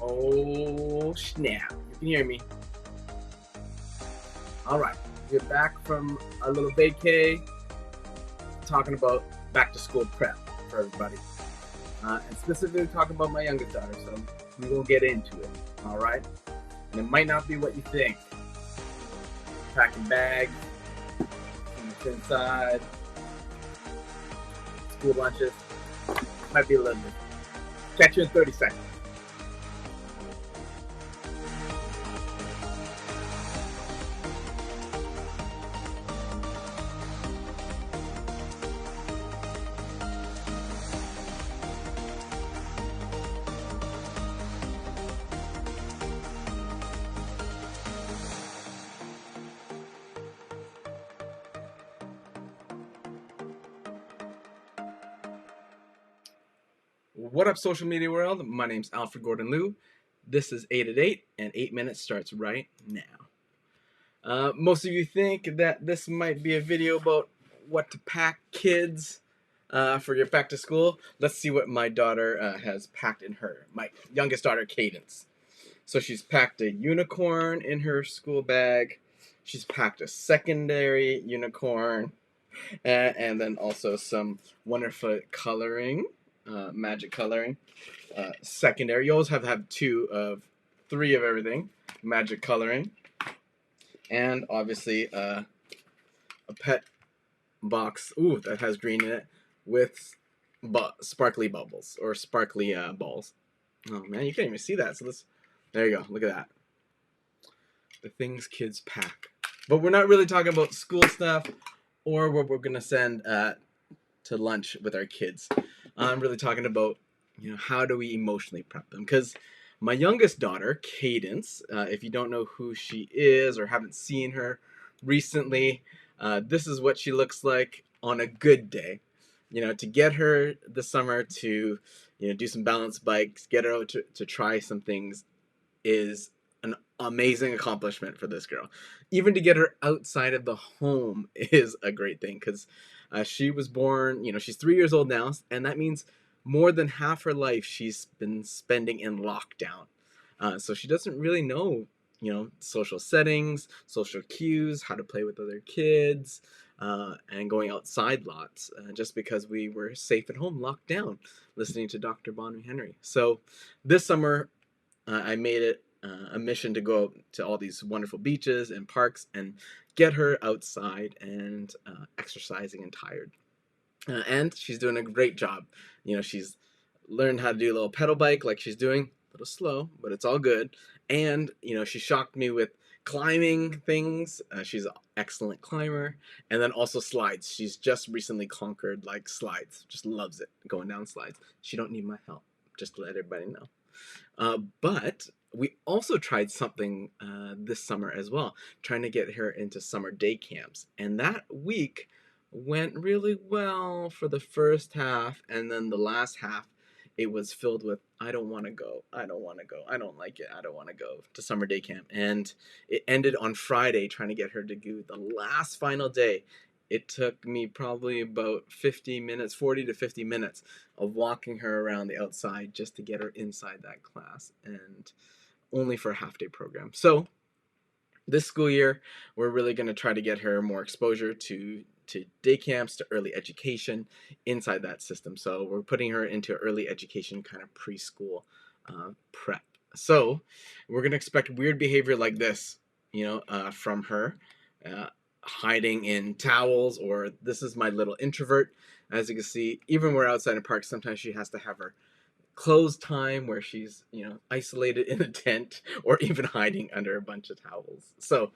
Oh snap! You can hear me. All right, we're back from a little vacay, talking about back to school prep for everybody, and specifically talking about my youngest daughter. So we will get into it. All right, and it might not be what you think. Packing bags, what's inside, school lunches. Might be a little bit. Catch you in 30 seconds. What up, social media world? My name's Alfred Gordon Liu. This is 8 at 8, and 8 minutes starts right now. Most of you think that this might be a video about what to pack kids for your back to school. Let's see what my daughter has packed in my youngest daughter, Kaydence. So she's packed a unicorn in her school bag. She's packed a secondary unicorn, and then also some wonderful coloring. Magic coloring. Secondary. You always have to have three of everything. Magic coloring. And obviously a pet box. Ooh, that has green in it with sparkly bubbles or sparkly balls. Oh man, you can't even see that. So there you go. Look at that. The things kids pack. But we're not really talking about school stuff or what we're gonna send to lunch with our kids. I'm really talking about, how do we emotionally prep them? Because my youngest daughter, Kaydence, if you don't know who she is or haven't seen her recently, this is what she looks like on a good day. To get her this summer to, do some balance bikes, get her out to try some things is an amazing accomplishment for this girl. Even to get her outside of the home is a great thing because she was born, she's 3 years old now, and that means more than half her life she's been spending in lockdown. So she doesn't really know, social settings, social cues, how to play with other kids, and going outside lots, just because we were safe at home, locked down, listening to Dr. Bonnie Henry. So this summer, I made it a mission to go to all these wonderful beaches and parks and get her outside and exercising and tired. And she's doing a great job. She's learned how to do a little pedal bike like she's doing, a little slow, but it's all good. And, she shocked me with climbing things. She's an excellent climber. And then also slides. She's just recently conquered slides. Just loves it, going down slides. She don't need my help, just to let everybody know. But we also tried something this summer as well, trying to get her into summer day camps. And that week went really well for the first half, and then the last half, it was filled with, I don't want to go, I don't want to go, I don't like it, I don't want to go to summer day camp. And it ended on Friday, trying to get her to go the last final day. It took me probably about 40 to 50 minutes of walking her around the outside just to get her inside that class, and only for a half-day program. So this school year, we're really going to try to get her more exposure to day camps, to early education inside that system. So we're putting her into early education kind of preschool prep. So we're going to expect weird behavior like this, from her. Hiding in towels, or this is my little introvert. As you can see, even when we're outside in parks, sometimes she has to have her closed time where she's, isolated in a tent or even hiding under a bunch of towels. So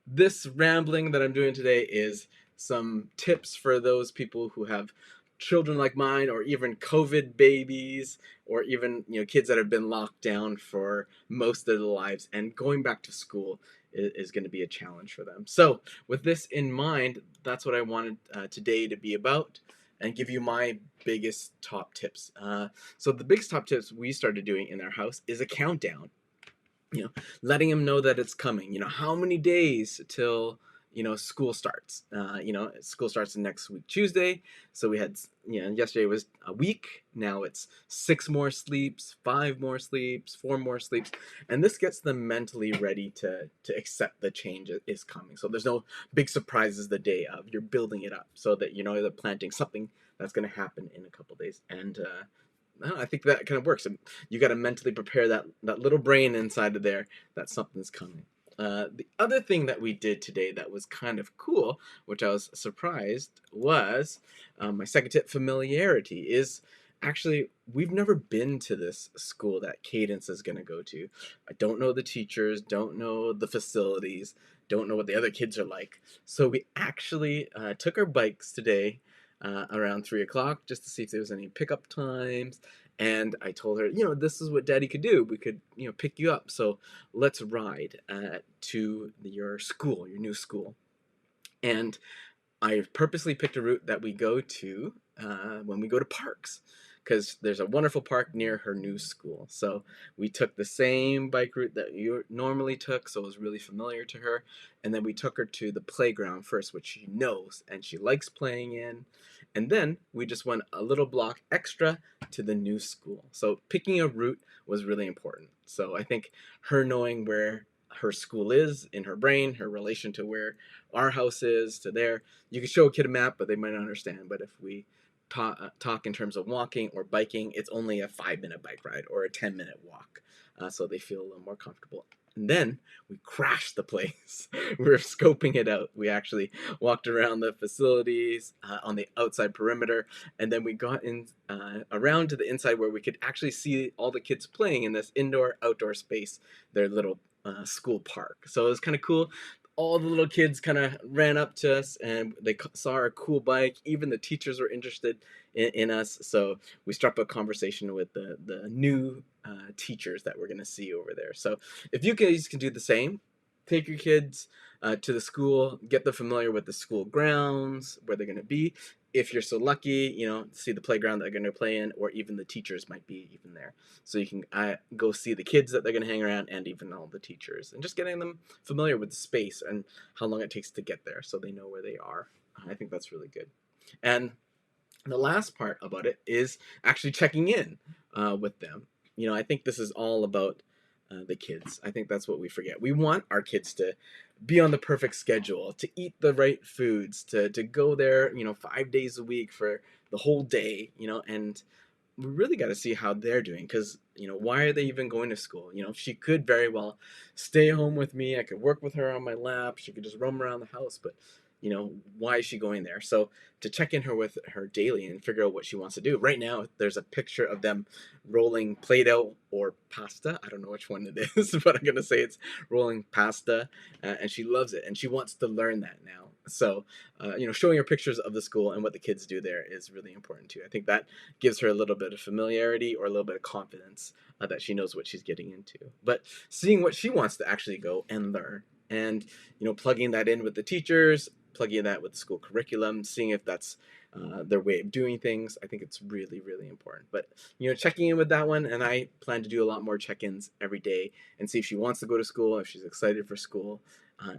this rambling that I'm doing today is some tips for those people who have children like mine, or even COVID babies, or even kids that have been locked down for most of their lives, and going back to school is going to be a challenge for them. So with this in mind, that's what I wanted today to be about, and give you my biggest top tips. So the biggest top tips we started doing in our house is a countdown. Letting them know that it's coming. How many days till school starts. School starts next week, Tuesday. So we had, yesterday was a week. Now it's 6 more sleeps, 5 more sleeps, 4 more sleeps. And this gets them mentally ready to accept the change is coming. So there's no big surprises the day of. You're building it up so that they're planting something that's going to happen in a couple days. And I think that kind of works. You got to mentally prepare that little brain inside of there that something's coming. The other thing that we did today that was kind of cool, which I was surprised, was my second tip, familiarity, is actually, we've never been to this school that Kaydence is going to go to. I don't know the teachers, don't know the facilities, don't know what the other kids are like. So we actually took our bikes today around 3 o'clock just to see if there was any pickup times. And I told her, this is what Daddy could do. We could, pick you up. So let's ride to your school, your new school. And I purposely picked a route that we go to when we go to parks, because there's a wonderful park near her new school. So we took the same bike route that you normally took, so it was really familiar to her. And then we took her to the playground first, which she knows and she likes playing in. And then we just went a little block extra to the new school. So picking a route was really important. So I think her knowing where her school is in her brain, her relation to where our house is to there. You can show a kid a map, but they might not understand. But if we talk in terms of walking or biking, it's only a 5-minute bike ride or a 10-minute walk. So they feel a little more comfortable. And then we crashed the place. We were scoping it out. We actually walked around the facilities on the outside perimeter, and then we got in around to the inside where we could actually see all the kids playing in this indoor-outdoor space, their little school park. So it was kind of cool. All the little kids kind of ran up to us and they saw our cool bike. Even the teachers were interested in us. So we struck a conversation with the new teachers that we're going to see over there. So if you guys can do the same, take your kids to the school, get them familiar with the school grounds, where they're going to be. If you're so lucky, see the playground that they're going to play in, or even the teachers might be even there. So you can go see the kids that they're going to hang around, and even all the teachers, and just getting them familiar with the space and how long it takes to get there so they know where they are. I think that's really good. And the last part about it is actually checking in with them. I think this is all about the kids. I think that's what we forget. We want our kids to be on the perfect schedule, to eat the right foods, to go there, 5 days a week for the whole day, and we really got to see how they're doing, because, why are they even going to school? She could very well stay home with me. I could work with her on my lap. She could just roam around the house, but why is she going there? So to check in with her daily and figure out what she wants to do. Right now, there's a picture of them rolling Play-Doh or pasta. I don't know which one it is, but I'm going to say it's rolling pasta, and she loves it, and she wants to learn that now. So, showing her pictures of the school and what the kids do there is really important too. I think that gives her a little bit of familiarity or a little bit of confidence that she knows what she's getting into. But seeing what she wants to actually go and learn, and plugging that in with the teachers, plugging that with the school curriculum, seeing if that's their way of doing things. I think it's really, really important. But, checking in with that one, and I plan to do a lot more check-ins every day and see if she wants to go to school, if she's excited for school,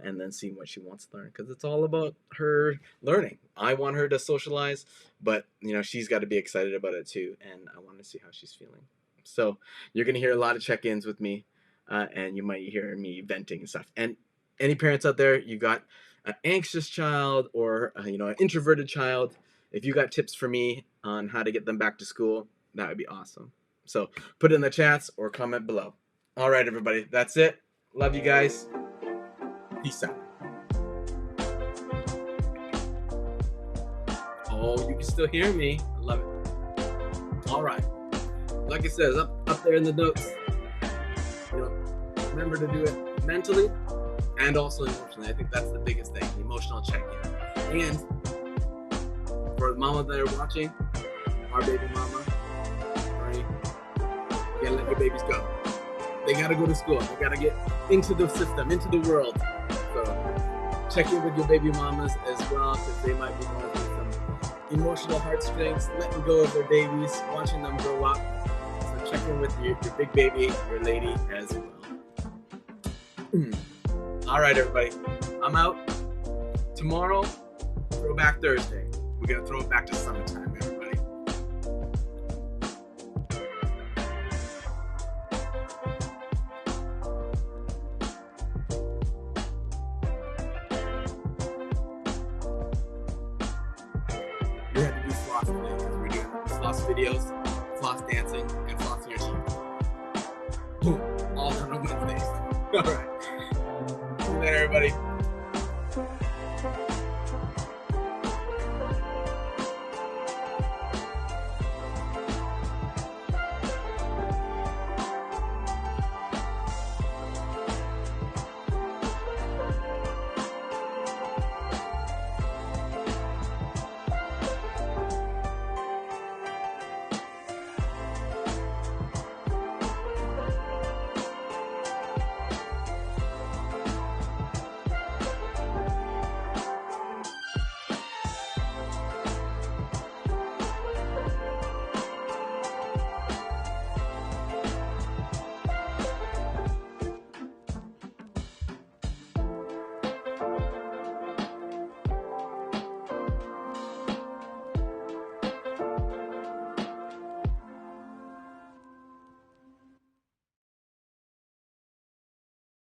and then seeing what she wants to learn, because it's all about her learning. I want her to socialize, but, she's got to be excited about it too, and I want to see how she's feeling. So you're going to hear a lot of check-ins with me, and you might hear me venting and stuff. And any parents out there, you got an anxious child or an introverted child, if you got tips for me on how to get them back to school, that would be awesome. So put it in the chats or comment below. All right, everybody, that's it. Love you guys. Peace out. Oh, you can still hear me. Love it. All right. Like it says up there in the notes, remember to do it mentally and also emotionally. I think that's the biggest thing, the emotional check-in. And for the mama that are watching, our baby mama, right? You gotta let your babies go. They gotta go to school. They gotta get into the system, into the world. So check in with your baby mamas as well, because they might be going through some emotional heartstrings, letting go of their babies, watching them grow up. So check in with your big baby, your lady as well. All right, everybody. I'm out. Tomorrow, Throwback Thursday. We're gonna throw it back to summertime, everybody. We had to do floss today because we're doing floss videos, floss dancing, and flossing your teeth. Boom! All done on Wednesdays. All right. See you later, everybody.